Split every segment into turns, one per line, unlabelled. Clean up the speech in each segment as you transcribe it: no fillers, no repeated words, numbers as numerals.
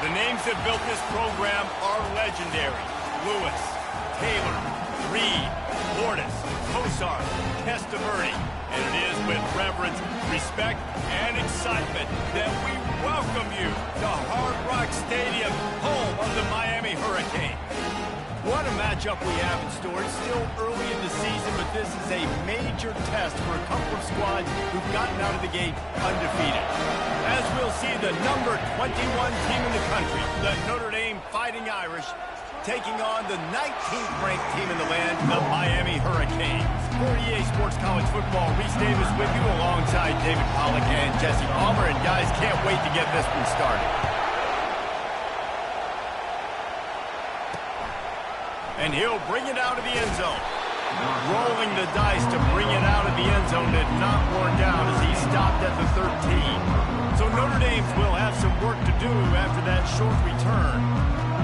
The names that built this program are legendary. Lewis, Taylor, Reed, Lourdes, Kosar, Testaverde. And it is with reverence, respect, and excitement that we welcome you to Hard Rock Stadium, home of the Miami Hurricane. What a matchup we have in store. It's still early in the season, but this is a major test for a couple of squads who've gotten out of the gate undefeated. As we'll see the number 21 team in the country, the Notre Dame Fighting Irish, taking on the 19th ranked team in the land, the Miami Hurricanes. For EA Sports College Football, Reese Davis with you alongside David Pollack and Jesse Palmer. And guys, can't wait to get this one started. And he'll bring it out of the end zone. Rolling the dice to bring it out of the end zone did not work out as he stopped at the 13. So Notre Dame will have some work to do after that short return.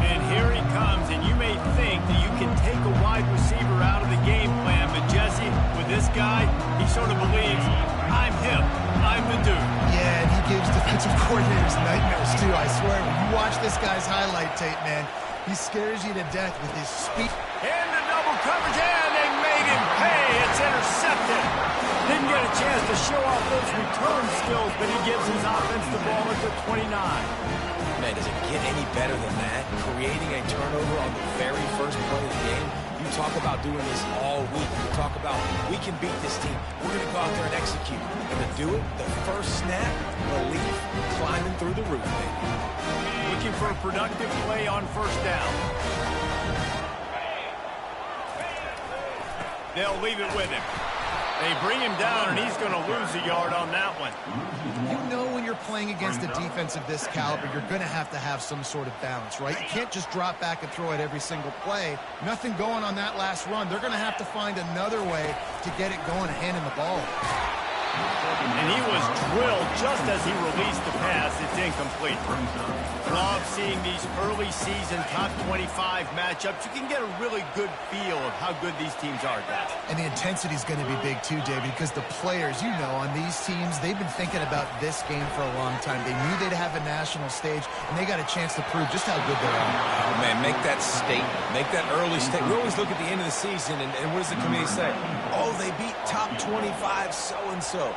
And here he comes, and you may think that you can take a wide receiver out of the game plan, but Jesse, with this guy, he sort of believes, I'm him, I'm the dude.
Yeah, and he gives defensive coordinators nightmares too, I swear. When you watch this guy's highlight tape, man, he scares you to death with his speed.
Into double coverage, and they made him pay. It's intercepted. Didn't get a chance to show off those return skills, but he gives his offense the ball at the 29.
Man, does it get any better than that? Creating a turnover on the very first play of the game. You talk about doing this all week. You talk about, we can beat this team. We're going to go out there and execute. And to do it, the first snap, relief, climbing through the roof, baby.
Looking for a productive play on first down. They'll leave it with him. They bring him down, and he's going to lose a yard on that one.
You know when you're playing against a defense of this caliber, you're going to have some sort of balance, right? You can't just drop back and throw it every single play. Nothing going on that last run. They're going to have to find another way to get it going and handing the ball.
And he was drilled just as he released the pass. It's incomplete. Love seeing these early season top 25 matchups. You can get a really good feel of how good these teams are, guys.
And the intensity is going to be big too, David, because the players, you know, on these teams, they've been thinking about this game for a long time. They knew they'd have a national stage, and they got a chance to prove just how good they are.
Oh, man, make that statement. Make that early statement. We always look at the end of the season, and what does the committee say? Oh, they beat top 25 so-and-so.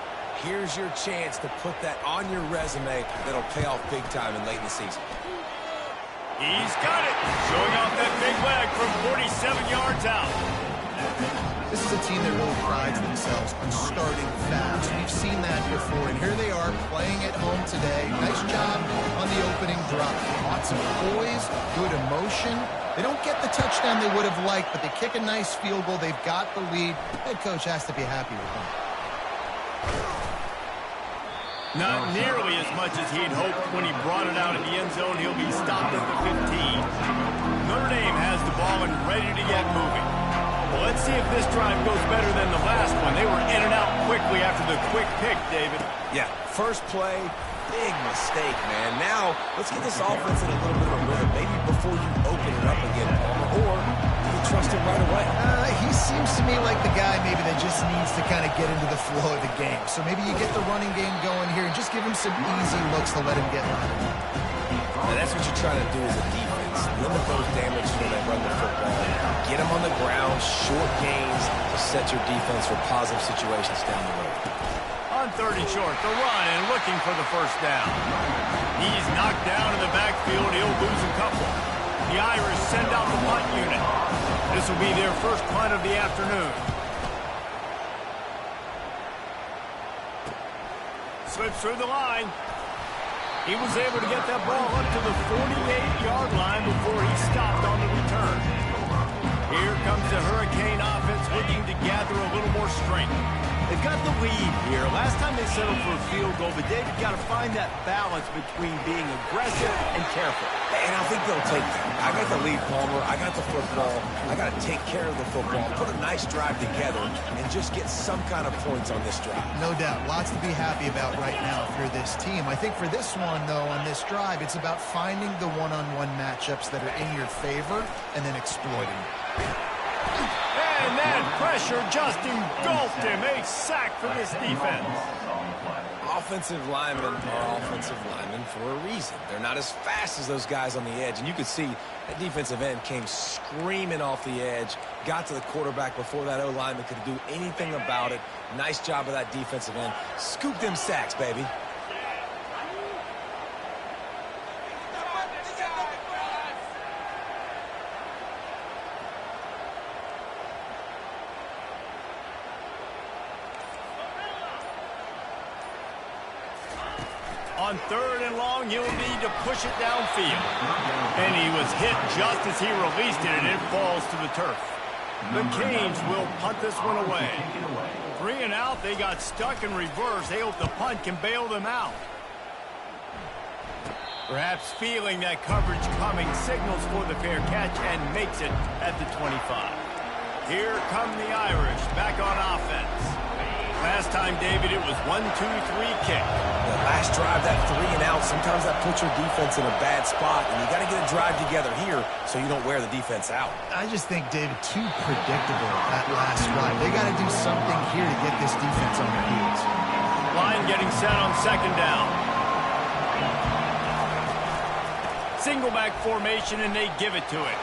Here's your chance to put that on your resume that'll pay off big time in late in the season.
He's got it. Showing off that big leg from 47 yards out.
This is a team that really prides themselves on starting fast. We've seen that before, and here they are playing at home today. Nice job on the opening drop. Lots of poise, good emotion. They don't get the touchdown they would have liked, but they kick a nice field goal. They've got the lead. Head coach has to be happy with them.
Not nearly as much as he'd hoped when he brought it out of the end zone. He'll be stopped at the 15. Notre Dame has the ball and ready to get moving. Well, let's see if this drive goes better than the last one. They were in and out quickly after the quick pick, David.
Yeah, first play, big mistake, man. Now, let's get this offense in a little bit of a rhythm. Maybe before you open it up again, Palmer, or you can trust him right away.
He seems to me like the guy maybe that just needs to kind of get into the flow of the game. So maybe you get the running game going here and just give him some easy looks to let him get running.
Now, that's what you're trying to do as a defense. Limit those damages when they run the football. Get them on the ground, short gains to set your defense for positive situations down the road.
On 30 short, the run and looking for the first down. He's knocked down in the backfield. He'll lose a couple. The Irish send out the punt unit. This will be their first punt of the afternoon. Slips through the line. He was able to get that ball up to the 48-yard line before he stopped on the return. Here comes the Hurricane offense looking to gather a little more strength. They've got the lead here. Last time they settled for a field goal, but David got to find that balance between being aggressive and careful.
And I think they'll take that. I got the lead, Palmer. I got the football. I got to take care of the football, put a nice drive together, and just get some kind of points on this drive.
No doubt. Lots to be happy about right now if you're this team. I think for this one, though, on this drive, it's about finding the one-on-one matchups that are in your favor and then exploiting.
And And that pressure just engulfed him. A sack for this defense.
Offensive linemen are offensive linemen for a reason. They're not as fast as those guys on the edge. And you could see that defensive end came screaming off the edge, got to the quarterback before that O-lineman could do anything about it. Nice job of that defensive end. Scoop them sacks, baby.
On 3rd and long, he'll need to push it downfield. And he was hit just as he released it, and it falls to the turf. The Canes will punt this one away. 3 and out, they got stuck in reverse. They hope the punt can bail them out. Perhaps feeling that coverage coming, signals for the fair catch and makes it at the 25. Here come the Irish back on offense. Last time, David, it was 1-2-3 kick.
The last drive, that 3 and out, sometimes that puts your defense in a bad spot, and you got to get a drive together here so you don't wear the defense out.
I just think, David, too predictable that last drive. They got to do something here to get this defense on their heels.
Line getting set on 2nd down. Single back formation, and they give it to it.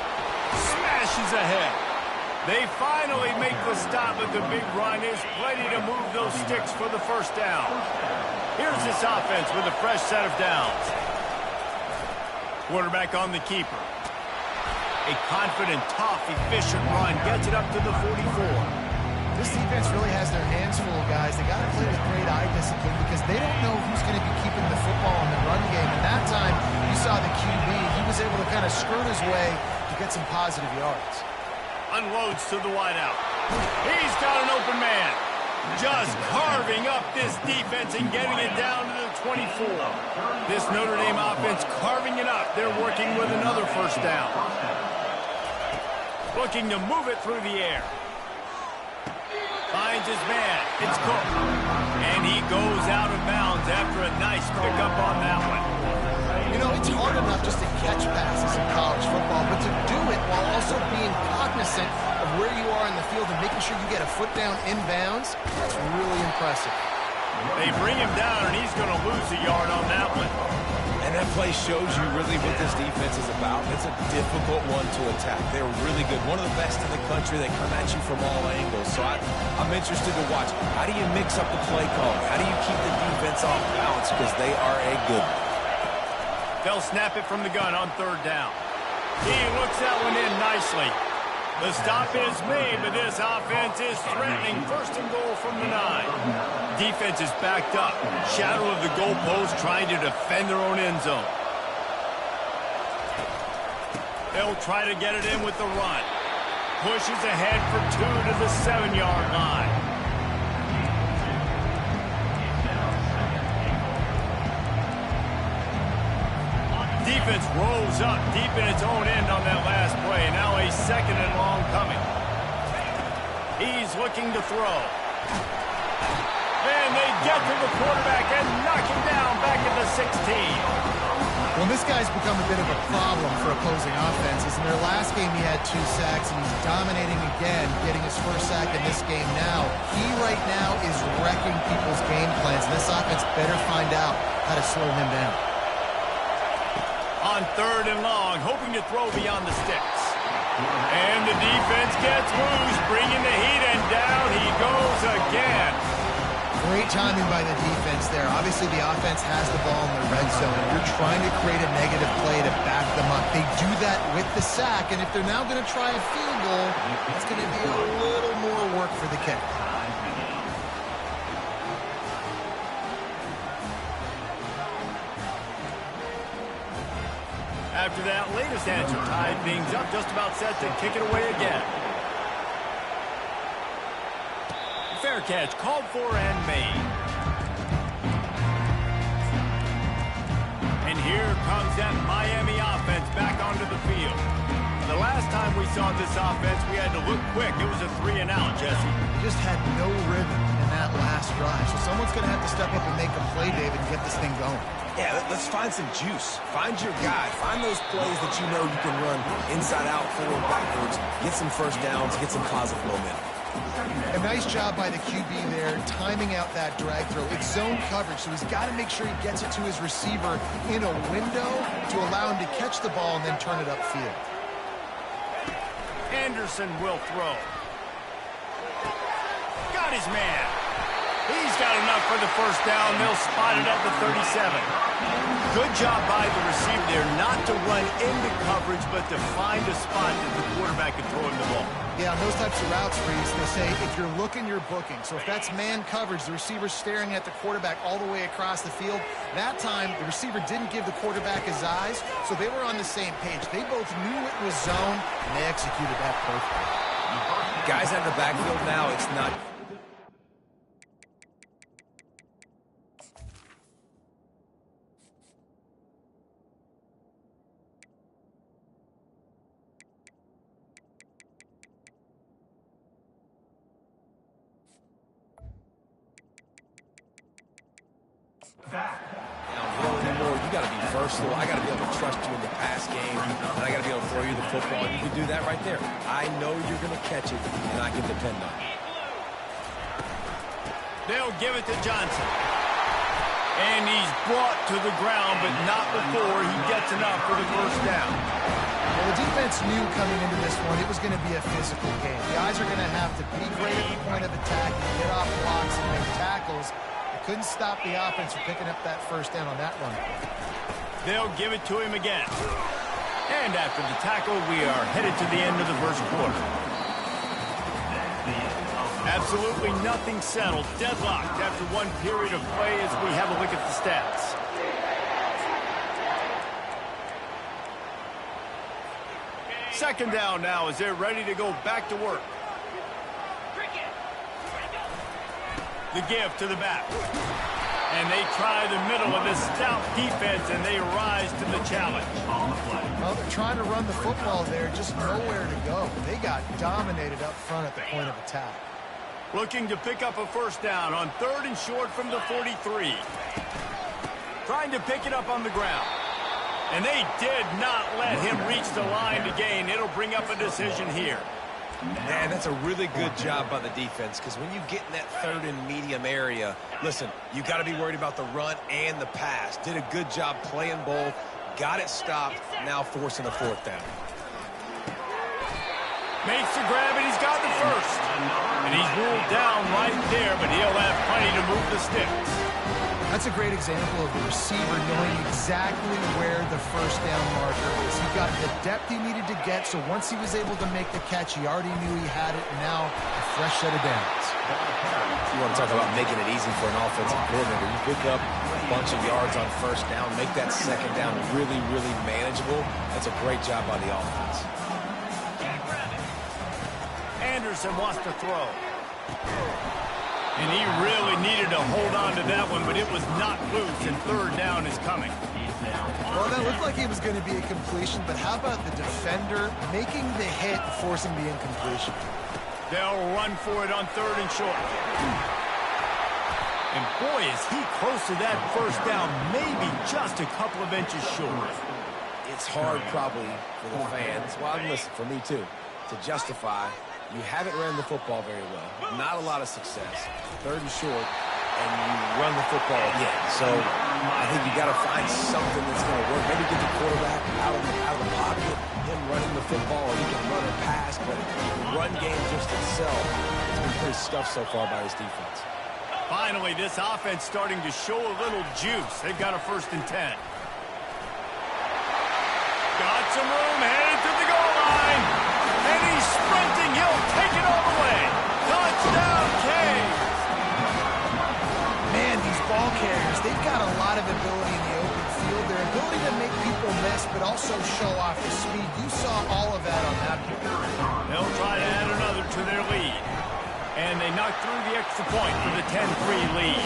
Smashes ahead. They finally make the stop, but the big run is ready to move those sticks for the 1st down. Here's this offense with a fresh set of downs. Quarterback on the keeper. A confident, tough, efficient run gets it up to the 44.
This defense really has their hands full, guys. They got to play with great eye discipline because they don't know who's going to be keeping the football in the run game. And that time, you saw the QB. He was able to kind of skirt his way to get some positive yards.
Unloads to the wideout. He's got an open man. Just carving up this defense and getting it down to the 24. This Notre Dame offense carving it up. They're working with another 1st down. Looking to move it through the air. Finds his man. It's Cook. And he goes out of bounds after a nice pickup on that one.
You know, it's hard enough just to catch passes in college football, but to do it while also being cognizant of where you are in the field and making sure you get a foot down inbounds, that's really impressive.
They bring him down, and he's going to lose a yard on that one.
And that play shows you really what this defense is about. It's a difficult one to attack. They're really good. One of the best in the country. They come at you from all angles. So I'm interested to watch. How do you mix up the play call? How do you keep the defense off balance? Because they are a good one.
They'll snap it from the gun on 3rd down. He looks that one in nicely. The stop is made, but this offense is threatening 1st and goal from the 9. Defense is backed up. Shadow of the goalpost trying to defend their own end zone. They'll try to get it in with the run. Pushes ahead for 2 to the 7-yard line. Defense rolls up deep in its own end on that last play. Now a 2nd and long coming. He's looking to throw. And they get to the quarterback and knock him down back at the 16.
Well, this guy's become a bit of a problem for opposing offenses. In their last game, he had 2 sacks, and he's dominating again, getting his 1st sack in this game now. He right now is wrecking people's game plans, and this offense better find out how to slow him down.
On 3rd and long, hoping to throw beyond the sticks. And the defense gets loose, bringing the heat, and down he goes again.
Great timing by the defense there. Obviously, the offense has the ball in the red zone, and you're trying to create a negative play to back them up. They do that with the sack, and if they're now going to try a field goal, it's going to be a little more work for the kicker.
After that latest answer, tied things up, just about set to kick it away again. Fair catch, called for and made. And here comes that Miami offense back onto the field. The last time we saw this offense, we had to look quick. It was a 3 and out, Jesse.
They just had no rhythm in that last drive. So someone's going to have to step up and make a play, David, and get this thing going.
Yeah, let's find some juice. Find your guy. Find those plays that you know you can run inside out, forward, backwards, get some first downs, get some positive momentum.
A nice job by the QB there, timing out that drag throw. It's zone coverage, so he's got to make sure he gets it to his receiver in a window to allow him to catch the ball and then turn it upfield.
Anderson will throw. Got his man. He's got enough for the first down. They'll spot it at the 37. Good job by the receiver there, not to run into coverage, but to find a spot that the quarterback can throw him the ball.
Yeah, on those types of routes, Reese, they say if you're looking, you're booking. So if that's man coverage, the receiver's staring at the quarterback all the way across the field. That time, the receiver didn't give the quarterback his eyes, so they were on the same page. They both knew it was zone, and they executed that perfectly.
Guys out of the backfield now, it's not... You got to be versatile. I got to be able to trust you in the pass game, and I got to be able to throw you the football. And you can do that right there. I know you're going to catch it, and I can depend on it.
They'll give it to Johnson. And he's brought to the ground, but not before he gets enough for the first down.
Well, the defense knew coming into this one it was going to be a physical game. Guys are going to have to be great at the point of attack and get off blocks and make tackles. Couldn't stop the offense from picking up that first down on that run.
They'll give it to him again. And after the tackle, we are headed to the end of the first quarter. Absolutely nothing settled. Deadlocked after one period of play as we have a look at the stats. Second down now as they're ready to go back to work. The give to the back. And they try the middle of this stout defense, and they rise to the challenge.
Well, they're trying to run the football there, just nowhere to go. They got dominated up front at the point of attack.
Looking to pick up a first down on 3rd and short from the 43. Trying to pick it up on the ground. And they did not let him reach the line to gain. It'll bring up a decision here.
Man, that's a really good job by the defense, because when you get in that 3rd and medium area, listen, you got to be worried about the run and the pass. Did a good job playing both, got it stopped, now forcing the 4th down.
Makes the grab, and he's got the first. And he's ruled down right there, but he'll have plenty to move the sticks.
That's a great example of the receiver knowing exactly where the first down marker is. He got the depth he needed to get, so once he was able to make the catch, he already knew he had it, and now a fresh set of downs.
You want to talk about making it easy for an offensive coordinator. You pick up a bunch of yards on first down, make that second down really, really manageable. That's a great job by the offense.
Anderson wants to throw. And he really needed to hold on to that one, but it was not loose, and 3rd down is coming.
Well, that looked like it was going to be a completion, but how about the defender making the hit and forcing the incompletion?
They'll run for it on 3rd and short. And boy, is he close to that first down, maybe just a couple of inches short.
It's hard probably for the fans, well, listen, for me too, to justify. You haven't ran the football very well. Not a lot of success. 3rd and short, and you run the football again. So I think you got to find something that's going to work. Maybe get the quarterback out of the pocket, him running the football, or he can run or pass. But the run game just itself has been pretty stuffed so far by his defense.
Finally, this offense starting to show a little juice. They've got a 1st and 10. Got some room, headed to the goal line. And he's sprinting. He'll take it all the way. Touchdown, Canes.
Man, these ball carriers, they've got a lot of ability in the open field. Their ability to make people miss, but also show off the speed. You saw all of that on that play.
They'll try to add another to their lead. And they knock through the extra point for the 10-3 lead.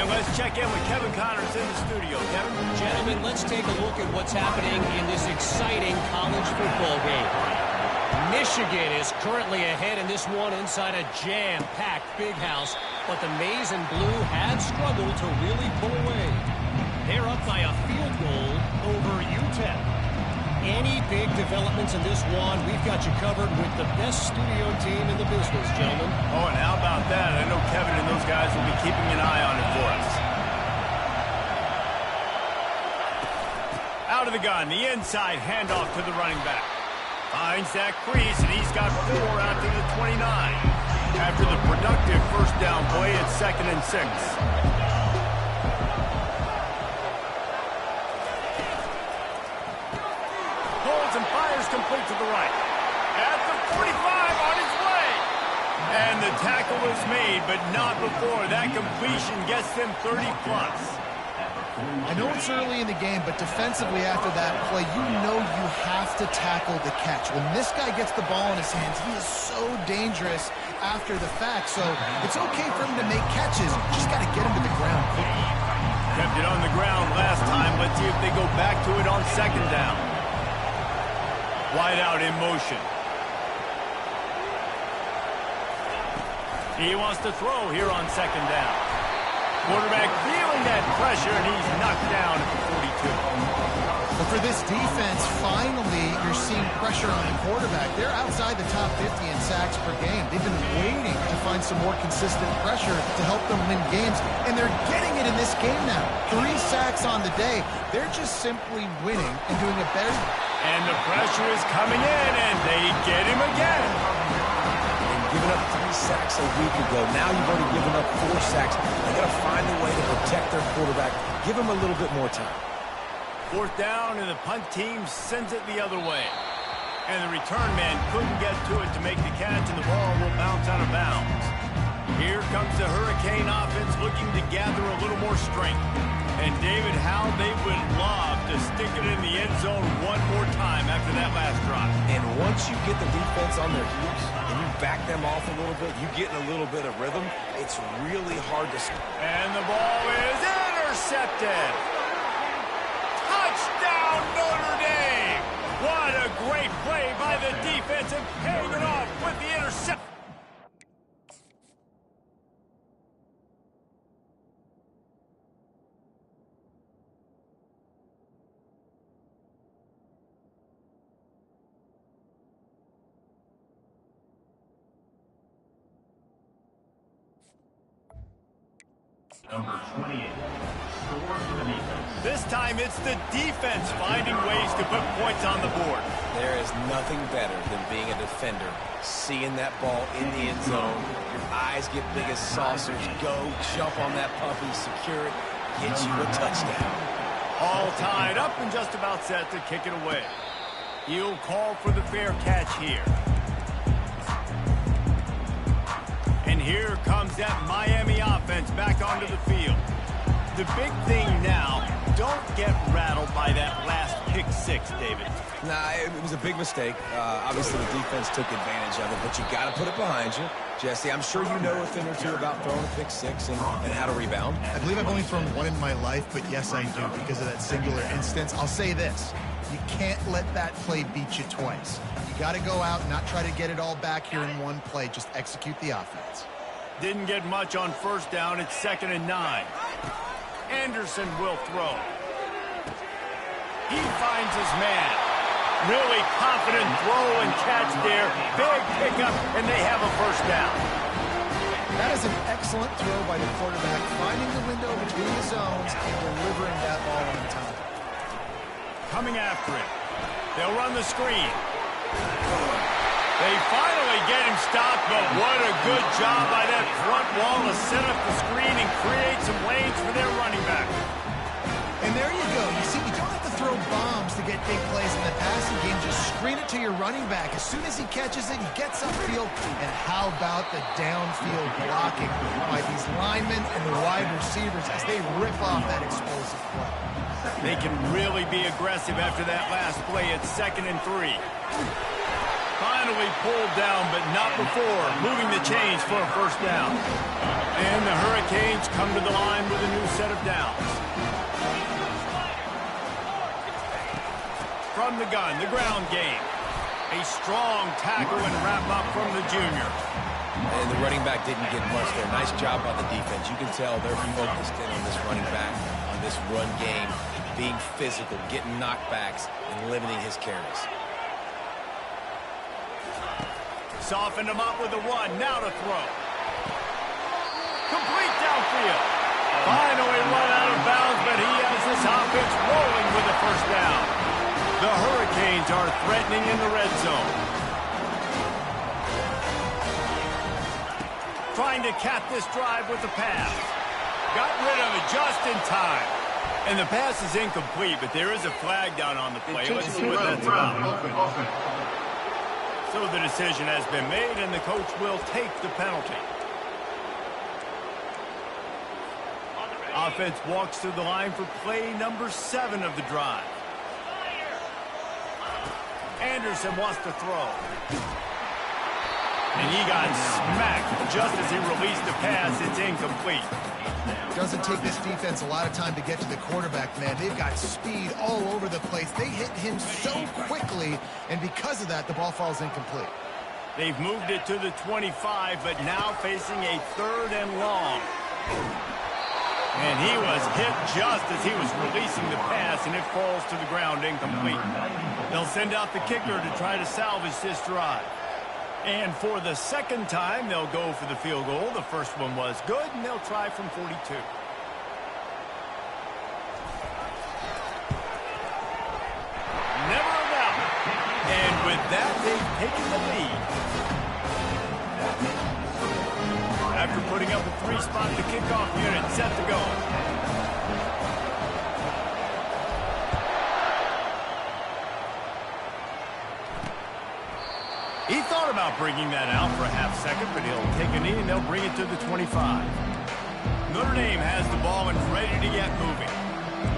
And let's check in with Kevin Connors in the studio. Kevin?
Gentlemen, let's take a look at what's happening in this exciting college football game. Michigan is currently ahead in this one inside a jam-packed big house, but the Maize and Blue have struggled to really pull away. They're up by a field goal over UTEP. Any big developments in this one, we've got you covered with the best studio team in the business, gentlemen.
Oh, and how about that? I know Kevin and those guys will be keeping an eye on it for us. Out of the gun, the inside handoff to the running back. Finds that crease, and he's got 4 out to the 29. After the productive first down play, it's 2nd and 6. Holds and fires complete to the right. At the 45, on his way. And the tackle is made, but not before that completion gets them 30+.
I know it's early in the game, but defensively after that play, you know you have to tackle the catch. When this guy gets the ball in his hands, he is so dangerous after the fact. So it's okay for him to make catches. Just got to get him to the ground quickly.
Kept it on the ground last time. Let's see if they go back to it on 2nd down. Wide out in motion. He wants to throw here on 2nd down. Quarterback feeling that pressure, and he's knocked down at the 42.
But for this defense, finally, you're seeing pressure on the quarterback. They're outside the top 50 in sacks per game. They've been waiting to find some more consistent pressure to help them win games, and they're getting it in this game now. 3 sacks on the day. They're just simply winning and doing it better.
And the pressure is coming in, and they get him again.
Giving up 3 sacks a week ago. Now you've already given up 4 sacks. They got to find a way to protect their quarterback. Give him a little bit more time.
4th down, and the punt team sends it the other way. And the return man couldn't get to it to make the catch, and the ball will bounce out of bounds. Here comes the Hurricane offense looking to gather a little more strength. And David, how they would love to stick it in the end zone one more time after that last drive.
And once you get the defense on their heels and you back them off a little bit, you get in a little bit of rhythm, it's really hard to...
And the ball is intercepted. Touchdown, Notre Dame. What a great play by the defense, and paying it off with the interception.
Number 28, scores for the defense.
This time it's the defense finding ways to put points on the board.
There is nothing better than being a defender, seeing that ball in the end zone, your eyes get big as saucers, go, jump on that puppy, secure it, get you a touchdown.
All tied up and just about set to kick it away. He'll call for the fair catch here. And here comes that Miami offense back onto the field. The big thing now, don't get rattled by that last pick 6, David.
Nah, it was a big mistake. Obviously, the defense took advantage of it, but you got to put it behind you. Jesse, I'm sure you know a thing or two about throwing a pick 6 and how to rebound.
I believe I've only thrown 1 in my life, but yes, I do because of that singular instance. I'll say this. You can't let that play beat you twice. You got to go out and not try to get it all back here in one play. Just execute the offense.
Didn't get much on 1st down. It's 2nd and 9. Anderson will throw. He finds his man. Really confident throw and catch there. Big pickup, and they have a 1st down.
That is an excellent throw by the quarterback, finding the window between the zones and delivering that ball on time.
Coming after it. They'll run the screen. They finally get him stopped, but what a good job by that front wall to set up the screen and create some lanes for their running back.
And there you go. You see, you don't have to throw bombs to get big plays in the passing game. Just screen it to your running back. As soon as he catches it, he gets upfield. And how about the downfield blocking by these linemen and the wide receivers as they rip off that explosive play.
They can really be aggressive after that last play. It's 2nd and 3. Finally pulled down, but not before moving the chains for a 1st down. And the Hurricanes come to the line with a new set of downs. From the gun, the ground game. A strong tackle and wrap-up from the junior.
And the running back didn't get much there. Nice job by the defense. You can tell they're focused in on this running back. on this run game, being physical, getting knockbacks, and limiting his carries.
Softened him up with a run. Now to throw. Complete downfield. Finally run out of bounds, but he has this offense rolling with a first down. The Hurricanes are threatening in the red zone. Trying to cap this drive with the pass. Got rid of it just in time. And the pass is incomplete, but there is a flag down on the play. Let's see what that's about. So the decision has been made, and the coach will take the penalty. Offense walks through the line for play number 7 of the drive. Anderson wants to throw. And he got smacked just as he released the pass. It's incomplete.
Doesn't take this defense a lot of time to get to the quarterback, man. They've got speed all over the place. They hit him so quickly, and because of that, the ball falls incomplete.
They've moved it to the 25, but now facing a 3rd and long. And he was hit just as he was releasing the pass, and it falls to the ground incomplete. They'll send out the kicker to try to salvage this drive. And for the second time, they'll go for the field goal. The first one was good, and they'll try from 42. Never a doubt. And with that, they've taken the lead. After putting up a 3-spot, the kickoff unit set to go. He thought about bringing that out for a half second, but he'll take a knee and they'll bring it to the 25. Notre Dame has the ball and ready to get moving.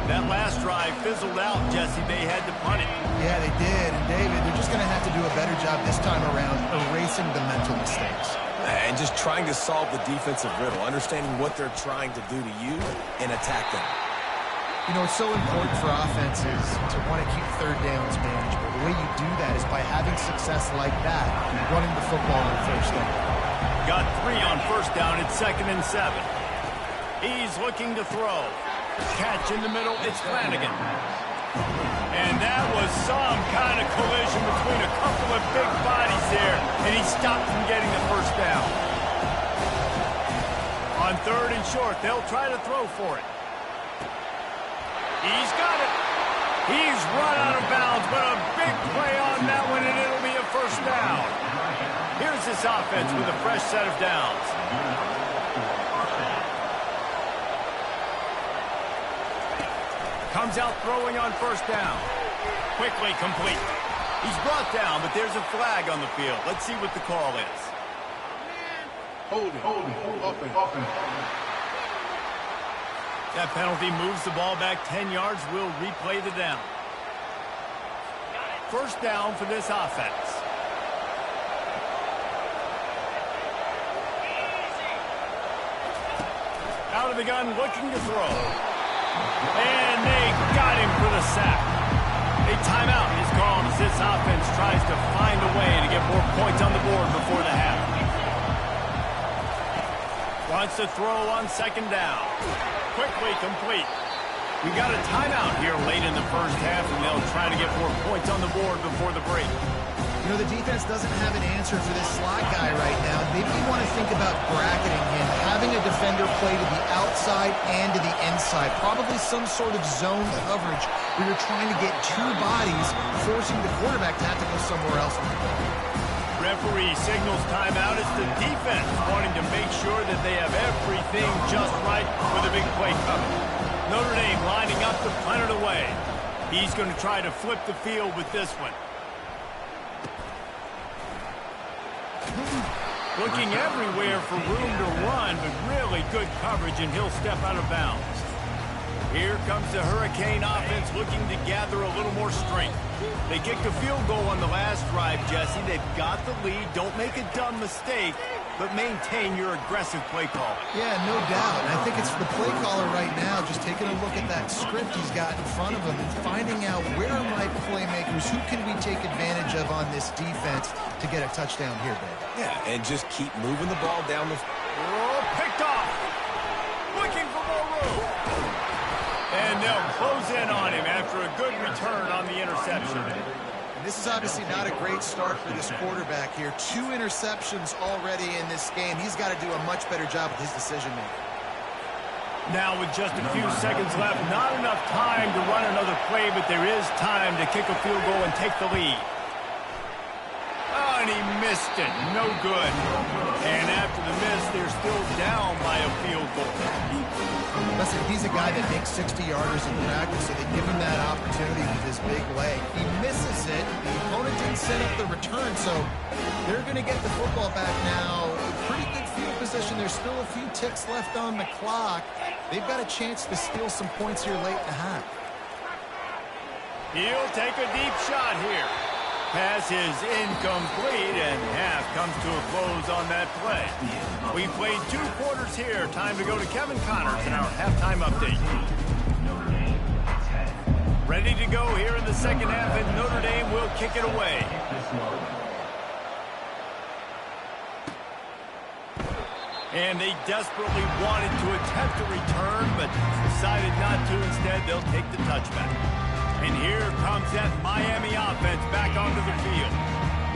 That last drive fizzled out, Jesse. They had to punt it.
Yeah, they did. And David, they're just going to have to do a better job this time around erasing the mental mistakes.
And just trying to solve the defensive riddle, understanding what they're trying to do to you and attack them.
You know, it's so important for offenses to want to keep third downs manageable. The way you do that is by having success like that, running the football on first down.
Got 3 on first down. It's 2nd and 7. He's looking to throw. Catch in the middle. It's Flanagan. And that was some kind of collision between a couple of big bodies there, and he stopped from getting the first down. On 3rd and short, they'll try to throw for it. He's got it. He's run out of bounds, but a big play on that one, and it'll be a first down. Here's this offense with a fresh set of downs. Comes out throwing on first down. Quickly complete. He's brought down, but there's a flag on the field. Let's see what the call is.
Holding, offense.
That penalty moves the ball back 10 yards. We'll replay the down. First down for this offense. Out of the gun, looking to throw. And they got him for the sack. A timeout is called as this offense tries to find a way to get more points on the board before the half. Wants to throw on 2nd down. Quickly complete. We got a timeout here late in the first half, and they'll try to get more points on the board before the break.
You know, the defense doesn't have an answer for this slot guy right now. They may want to think about bracketing him, having a defender play to the outside and to the inside. Probably some sort of zone coverage where you're trying to get 2 bodies, forcing the quarterback to have to go somewhere else with the ball.
Referee signals timeout. It's the defense wanting to make sure that they have everything just right for the big play coming. Notre Dame lining up to punt it away. He's going to try to flip the field with this one. Looking everywhere for room to run, but really good coverage, and he'll step out of bounds. Here comes the Hurricane offense looking to gather a little more strength. They kicked a field goal on the last drive, Jesse. They've got the lead. Don't make a dumb mistake, but maintain your aggressive play call.
Yeah, no doubt. And I think it's the play caller right now just taking a look at that script he's got in front of him and finding out where are my playmakers, who can we take advantage of on this defense to get a touchdown here, babe.
Yeah, and just keep moving the ball down the...
Oh, picked off. Looking for more room. a good return on the interception.
And this is obviously not a great start for this quarterback here. 2 interceptions already in this game. He's got to do a much better job with his decision-making.
Now with just a few seconds left, not enough time to run another play, but there is time to kick a field goal and take the lead. Oh, and he missed it. No good. And after the miss, they're still down by a field goal.
Listen, he's a guy that makes 60-yarders in practice, so they give him that opportunity with his big leg. He misses it. The opponent didn't set up the return, so they're going to get the football back now. Pretty good field position. There's still a few ticks left on the clock. They've got a chance to steal some points here late in the half.
He'll take a deep shot here. Pass is incomplete, and half comes to a close on that play. We played 2 quarters here. Time to go to Kevin Connors in our halftime update. Ready to go here in the second half, and Notre Dame will kick it away. And they desperately wanted to attempt a return, but decided not to. Instead, they'll take the touchback. And here comes that Miami offense back onto the field.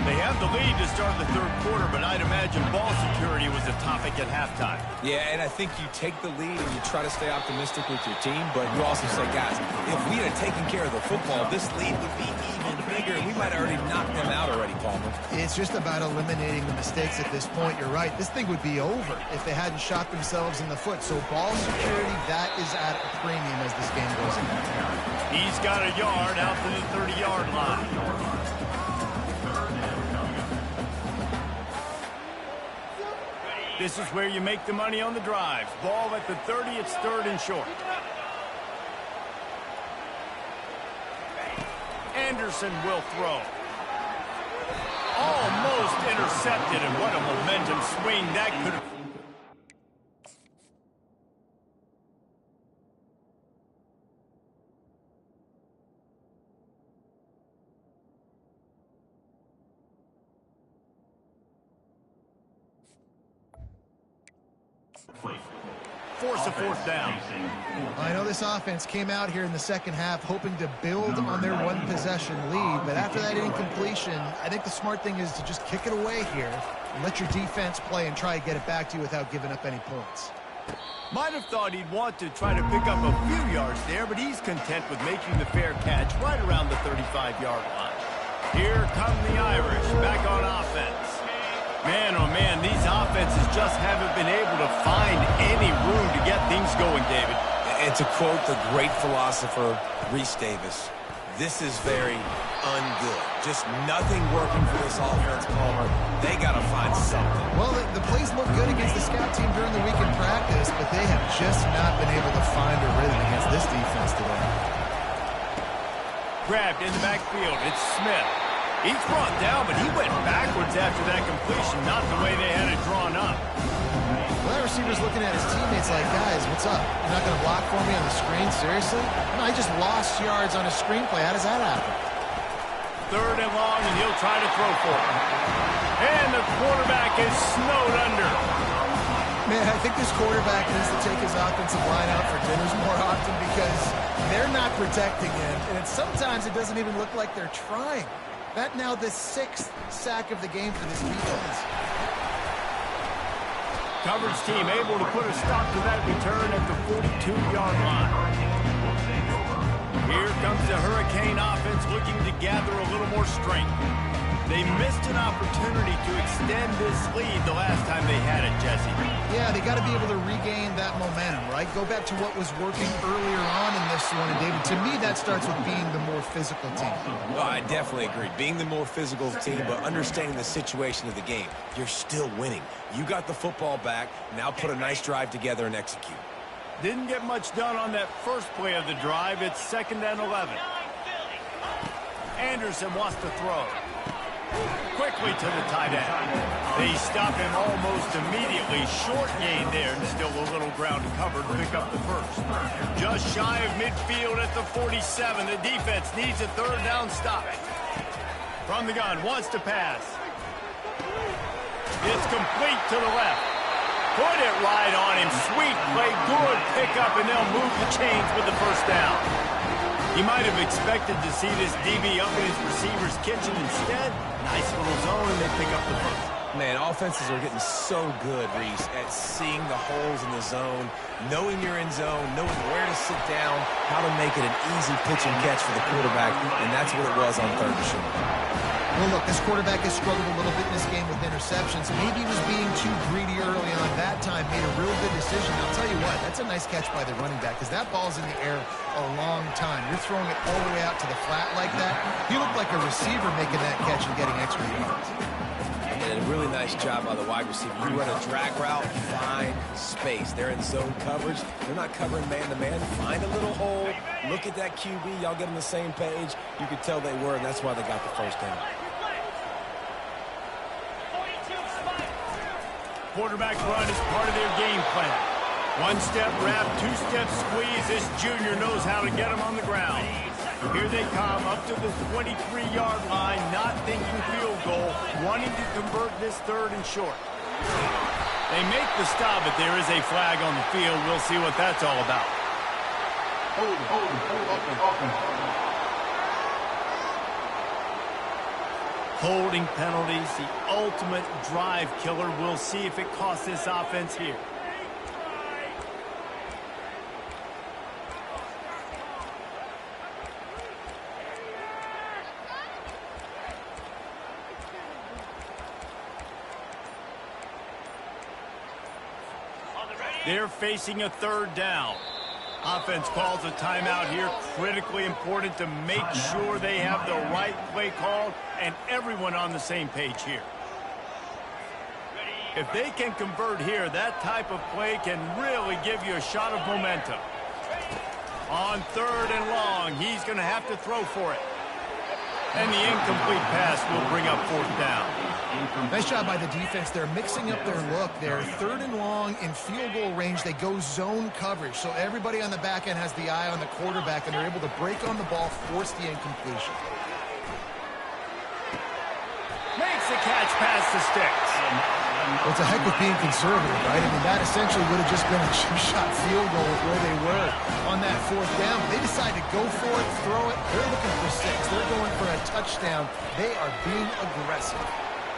They have the lead to start the third quarter, but I'd imagine ball security was a topic at halftime.
Yeah, and I think you take the lead and you try to stay optimistic with your team, but you also say, guys, if we had taken care of the football, this lead would be even bigger, and we might have already knocked them out already, Palmer.
It's just about eliminating the mistakes at this point. You're right. This thing would be over if they hadn't shot themselves in the foot. So ball security, that is at a premium as this game goes on.
He's got a yard out to the 30-yard line. This is where you make the money on the drives. Ball at the 30, it's 3rd and short. Anderson will throw. Almost intercepted, and what a momentum swing that could have. Force a 4th down.
I know this offense came out here in the second half hoping to build on their 1-possession lead, but after that incompletion, I think the smart thing is to just kick it away here and let your defense play and try to get it back to you without giving up any points.
Might have thought he'd want to try to pick up a few yards there, but he's content with making the fair catch right around the 35-yard line. Here come the Irish back on offense. Man, oh man, these offenses just haven't been able to find any room to get things going, David.
And to quote the great philosopher, Reese Davis, this is very ungood. Just nothing working for this offense, Palmer. They got to find something.
Well, the plays look good against the scout team during the week in practice, but they have just not been able to find a rhythm against this defense today.
Grabbed in the backfield, it's Smith. He's brought down, but he went backwards after that completion, not the way they had it drawn up.
Well, that receiver's looking at his teammates like, guys, what's up? You're not going to block for me on the screen? Seriously? No, I just lost yards on a screenplay. How does that happen?
3rd and long, and he'll try to throw for it. And the quarterback is snowed under.
Man, I think this quarterback needs to take his offensive line out for dinners more often because they're not protecting him. And sometimes it doesn't even look like they're trying. That now the 6th sack of the game for this defense.
Coverage team able to put a stop to that return at the 42-yard line. Here comes the Hurricane offense looking to gather a little more strength. They missed an opportunity to extend this lead the last time they had it, Jesse.
Yeah, they got to be able to regain that momentum, right? Go back to what was working earlier on in this one. And, David, to me, that starts with being the more physical team.
Well, I definitely agree. Being the more physical team, but understanding the situation of the game. You're still winning. You got the football back. Now put a nice drive together and execute.
Didn't get much done on that first play of the drive. It's 2nd and 11. Anderson wants to throw. Quickly to the tight end. They stop him almost immediately. Short gain there, and still a little ground covered to pick up the first. Just shy of midfield at the 47. The defense needs a 3rd down stop. From the gun, wants to pass. It's complete to the left. Put it right on him. Sweet play, good pickup, and they'll move the chains with the 1st down. He might have expected to see this DB up in his receiver's kitchen. Instead, nice little zone, and they pick up the first.
Man, offenses are getting so good, Reese, at seeing the holes in the zone, knowing you're in zone, knowing where to sit down, how to make it an easy pitch and catch for the quarterback, and that's what it was on third and short.
Well, look, this quarterback has struggled a little bit in this game with interceptions. Maybe he was being too greedy early on. That time made a real good decision. I'll tell you what, that's a nice catch by the running back because that ball's in the air a long time. You're throwing it all the way out to the flat like that. He looked like a receiver making that catch and getting extra yards.
And a really nice job by the wide receiver. You run a drag route, find space. They're in zone coverage. They're not covering man-to-man. Find a little hole. Look at that QB. Y'all get on the same page. You could tell they were, and that's why they got the first down.
Quarterback run is part of their game plan. One-step wrap, two-step squeeze. This junior knows how to get them on the ground. Here they come up to the 23-yard line, not thinking field goal, wanting to convert this third and short. They make the stop, but there is a flag on the field. We'll see what that's all about. Holding penalties, the ultimate drive killer. We'll see if it costs this offense here. They're facing a third down. Offense calls a timeout here. Critically important to make sure they have the right play called and everyone on the same page here. If they can convert here, that type of play can really give you a shot of momentum. On third and long, he's going to have to throw for it. And the incomplete pass will bring up fourth down.
Nice job by the defense. They're mixing up their look. They're third and long in field goal range. They go zone coverage. So everybody on the back end has the eye on the quarterback, and they're able to break on the ball, force the incompletion.
Makes the catch past the sticks.
Well, it's a heck of being conservative, right? I mean, that essentially would have just been a chip-shot field goal with where they were on that fourth down. They decided to go for it, throw it. They're looking for 6. They're going for a touchdown. They are being aggressive.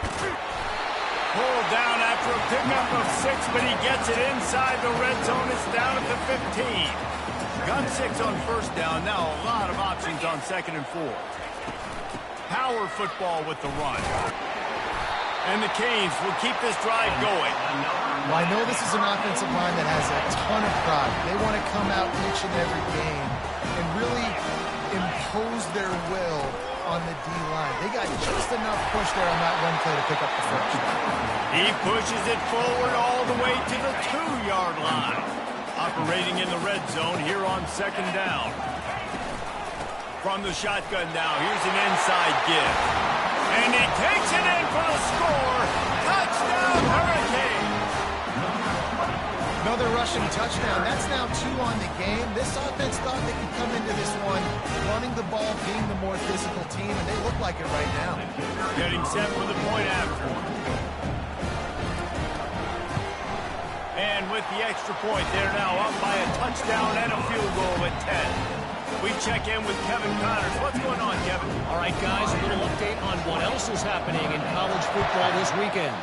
Pulled down after a pickup of 6, but he gets it inside the red zone. It's down at the 15. Got 6 on first down. Now a lot of options on second and 4. Power football with the run. And the Canes will keep this drive going.
Well, I know this is an offensive line that has a ton of pride. They want to come out each and every game and really impose their will on the D-line. They got just enough push there on that run play to pick up the first.
He pushes it forward all the way to the 2-yard line. Operating in the red zone here on second down. From the shotgun now, here's an inside give. And he takes it in for the score. Touchdown, Hurricanes!
Another rushing touchdown. That's now 2 on the game. This offense thought they could come into this one running the ball, being the more physical team, and they look like it right now.
Getting set for the point after. And with the extra point, they're now up by a touchdown and a field goal at 10. We check in with Kevin Connors. What's going on, Kevin?
All right, guys, a little update on what else is happening in college football this weekend.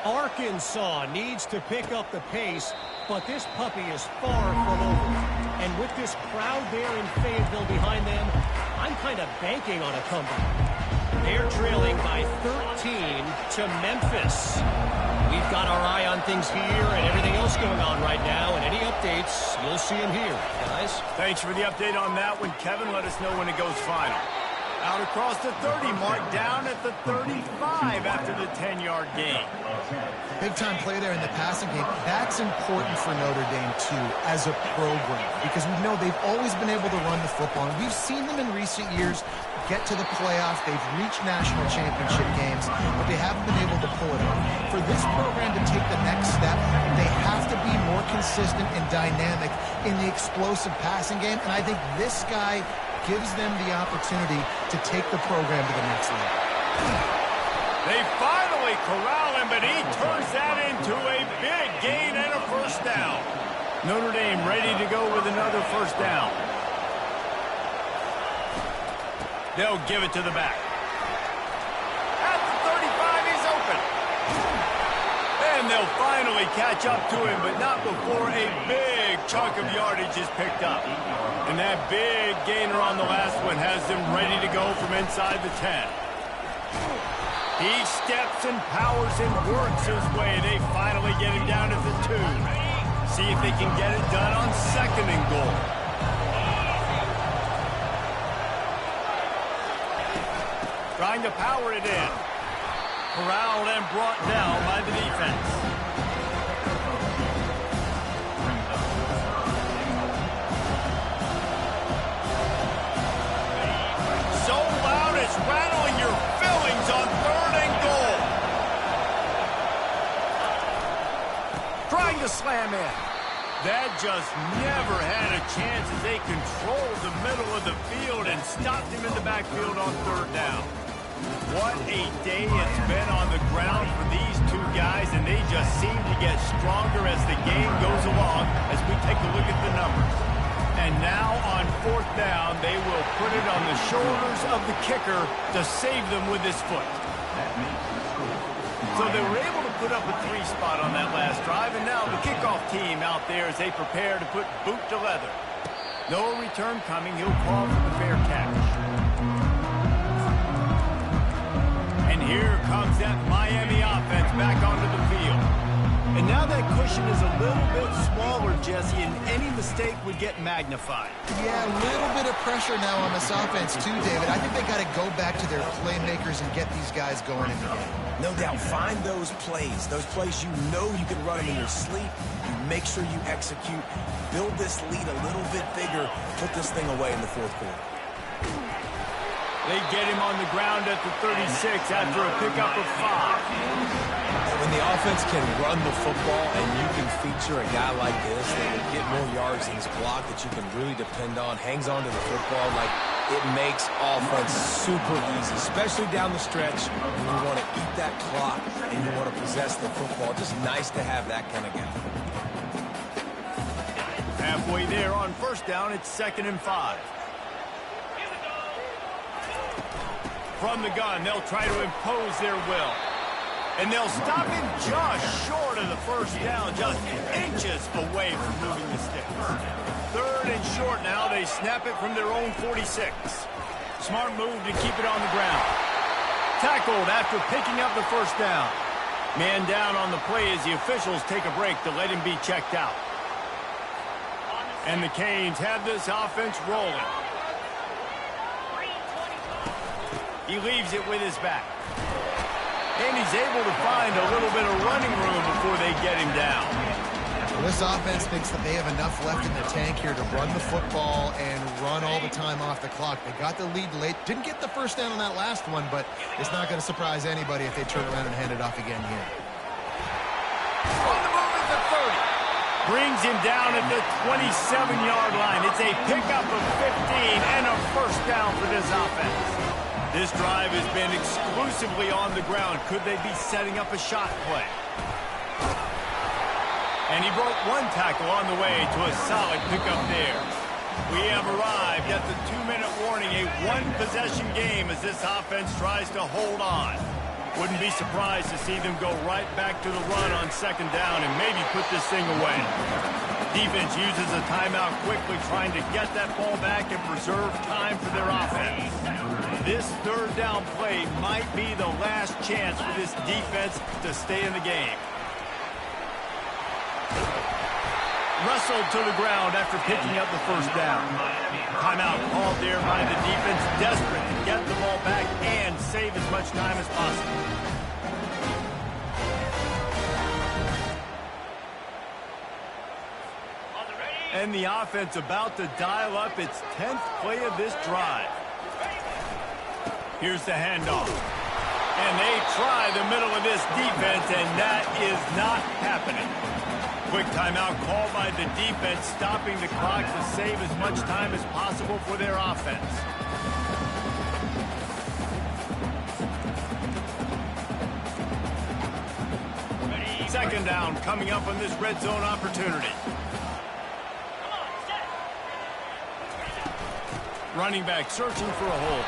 Arkansas needs to pick up the pace, but this puppy is far from over. And with this crowd there in Fayetteville behind them, I'm kind of banking on a comeback. They're trailing by 13 to Memphis. We've got our eye on things here and everything else going on right now, and any updates, you'll see them here, guys.
Thanks for the update on that one, Kevin. Let us know when it goes final. Out across the 30 mark, down at the 35 after the 10-yard gain.
Big-time play there in the passing game. That's important for Notre Dame, too, as a program, because we know they've always been able to run the football, and we've seen them in recent years get to the playoffs. They've reached national championship games, but they haven't been able to pull it off. For this program to take the next step, they have to be more consistent and dynamic in the explosive passing game, and I think this guy gives them the opportunity to take the program to the next level.
They finally corral him, but he turns that into a big gain and a first down. Notre Dame ready to go with another first down. They'll give it to the back. At the 35, he's open. And they'll finally catch up to him, but not before a big chunk of yardage is picked up. And that big gainer on the last one has them ready to go from inside the 10. He steps and powers and works his way. They finally get him down to the 2. See if they can get it done on 2nd and goal. Trying to power it in. Corralled and brought down by the defense. So loud it's rattling your fillings on 3rd and goal. Trying to slam in. That just never had a chance as they controlled the middle of the field and stopped him in the backfield on 3rd down. What a day it's been on the ground for these two guys, and they just seem to get stronger as the game goes along as we take a look at the numbers. And now on 4th down, they will put it on the shoulders of the kicker to save them with his foot. So they were able to put up a 3 spot on that last drive, and now the kickoff team out there as they prepare to put boot to leather. No return coming. He'll call for the fair catch. And here comes that Miami offense back onto the field. And now that cushion is a little bit smaller, Jesse, and any mistake would get magnified.
Yeah, a little bit of pressure now on this offense too, David. I think they got to go back to their playmakers and get these guys going in the game.
No doubt, find those plays you know you can run them in your sleep. You make sure you execute, build this lead a little bit bigger, put this thing away in the 4th quarter.
They get him on the ground at the 36 after a pickup of 5.
When the offense can run the football and you can feature a guy like this that will get more yards in his block that you can really depend on, hangs on to the football, like it makes offense super easy, especially down the stretch when you want to eat that clock and you want to possess the football. Just nice to have that kind of guy.
Halfway there on 1st down, it's 2nd and 5. From the gun, they'll try to impose their will. And they'll stop him just short of the 1st down, just inches away from moving the sticks. 3rd and short now. They snap it from their own 46. Smart move to keep it on the ground. Tackled after picking up the 1st down. Man down on the play as the officials take a break to let him be checked out. And the Canes have this offense rolling. He leaves it with his back. And he's able to find a little bit of running room before they get him down.
Well, this offense thinks that they have enough left in the tank here to run the football and run all the time off the clock. They got the lead late. Didn't get the 1st down on that last one, but it's not going to surprise anybody if they turn around and hand it off again here.
On the move at the 30. Brings him down at the 27-yard line. It's a pickup of 15 and a 1st down for this offense. This drive has been exclusively on the ground. Could they be setting up a shot play? And he broke 1 tackle on the way to a solid pickup there. We have arrived at the 2-minute warning, a 1-possession game as this offense tries to hold on. Wouldn't be surprised to see them go right back to the run on 2nd down and maybe put this thing away. Defense uses a timeout quickly, trying to get that ball back and preserve time for their offense. This 3rd down play might be the last chance for this defense to stay in the game. Wrestled to the ground after picking up the 1st down. Timeout called there by the defense, desperate to get the ball back and save as much time as possible. And the offense about to dial up its 10th play of this drive. Here's the handoff. And they try the middle of this defense, and that is not happening. Quick timeout called by the defense, stopping the clock to save as much time as possible for their offense. Second down coming up on this red zone opportunity. Running back searching for a hole.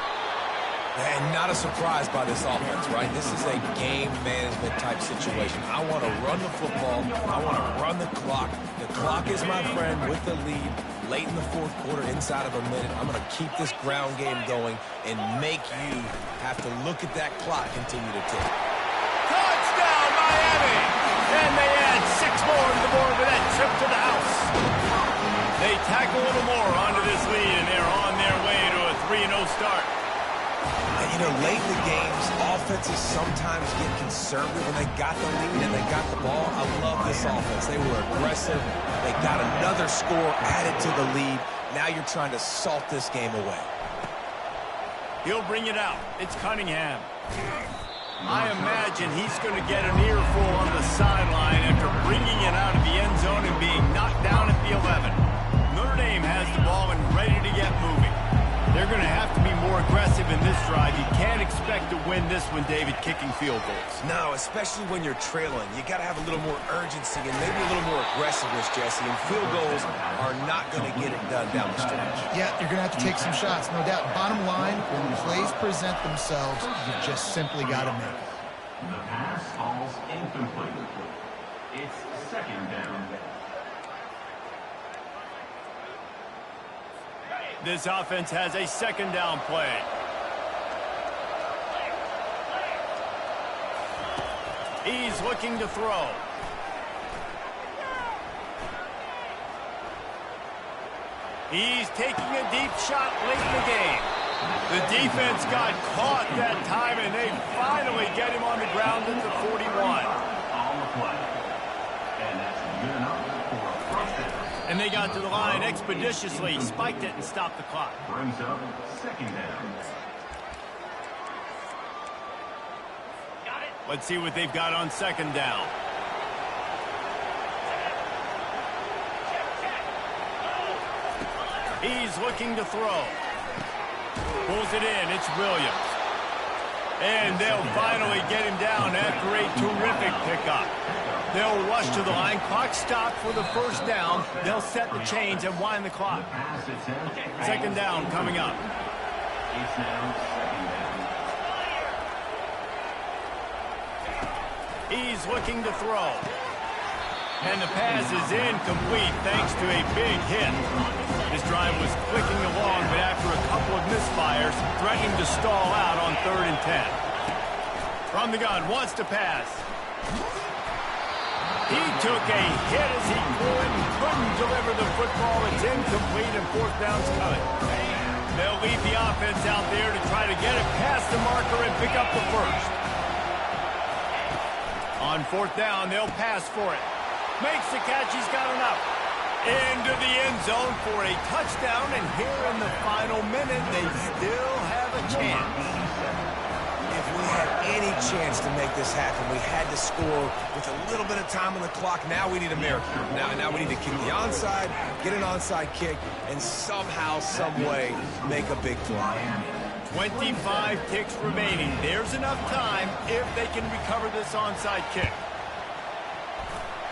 And not a surprise by this offense, right? This is a game management type situation. I want to run the football. I want to run the clock. The clock is my friend with the lead late in the fourth quarter, inside of a minute. I'm going to keep this ground game going and make you have to look at that clock continue to tick.
Touchdown, Miami! And they add 6 more to the board with that trip to the house. They tack a little more onto this lead, and they're on their way to a 3-0 start.
You know, late in the games, offenses sometimes get conservative when they got the lead and they got the ball. I love this offense. They were aggressive. They got another score added to the lead. Now you're trying to salt this game away.
He'll bring it out. It's Cunningham. I imagine he's going to get an earful on the sideline after bringing it out of the end zone and being knocked down at the 11. Notre Dame has the ball and ready to get moving. They're going to have to be more aggressive in this drive. You can't expect to win this one, David, kicking field goals.
No, especially when you're trailing. You got to have a little more urgency and maybe a little more aggressiveness, Jesse. And field goals are not going to get it done down the stretch.
Yeah, you're going to have to take some shots, no doubt. Bottom line, when plays present themselves, you just simply got to make it.
The pass falls incomplete. It's second down.
This offense has a second down play. He's looking to throw. He's taking a deep shot late in the game. The defense got caught that time, and they finally get him on the ground at the 41.
On the play. And that's good enough for a first down.
And they got to the line expeditiously, spiked it, and stopped the clock.
Brings up second down.
Let's see what they've got on second down. He's looking to throw. Pulls it in. It's Williams. And they'll finally get him down after a terrific pickup. They'll rush to the line. Clock stopped for the first down. They'll set the chains and wind the clock. Second down coming up.
It's now second down.
He's looking to throw. And the pass is incomplete thanks to a big hit. This drive was clicking along, but after a couple of misfires, threatening to stall out on 3rd and 10. From the gun, wants to pass. He took a hit as he couldn't deliver the football. It's incomplete and 4th down's coming. They'll leave the offense out there to try to get it past the marker and pick up the first. On 4th down, they'll pass for it. Makes the catch, he's got enough. Into the end zone for a touchdown, and here in the final minute, they still have a chance.
If we had any chance to make this happen, we had to score with a little bit of time on the clock. Now we need a miracle. Now we need to kick the onside, get an onside kick, and somehow, some way, make a big play.
25 ticks remaining. There's enough time if they can recover this onside kick.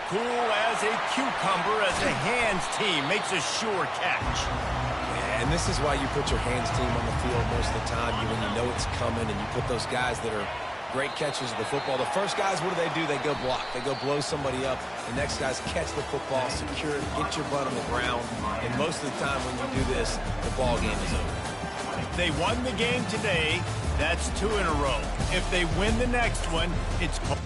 Cool as a cucumber as the hands team makes a sure catch.
And this is why you put your hands team on the field most of the time. When you know it's coming, and you put those guys that are great catchers of the football. The first guys, what do? They go block. They go blow somebody up. The next guys catch the football, secure it, get your butt on the ground. And most of the time when you do this, the ball game is over.
They won the game today. That's 2 in a row. If they win the next one, it's called.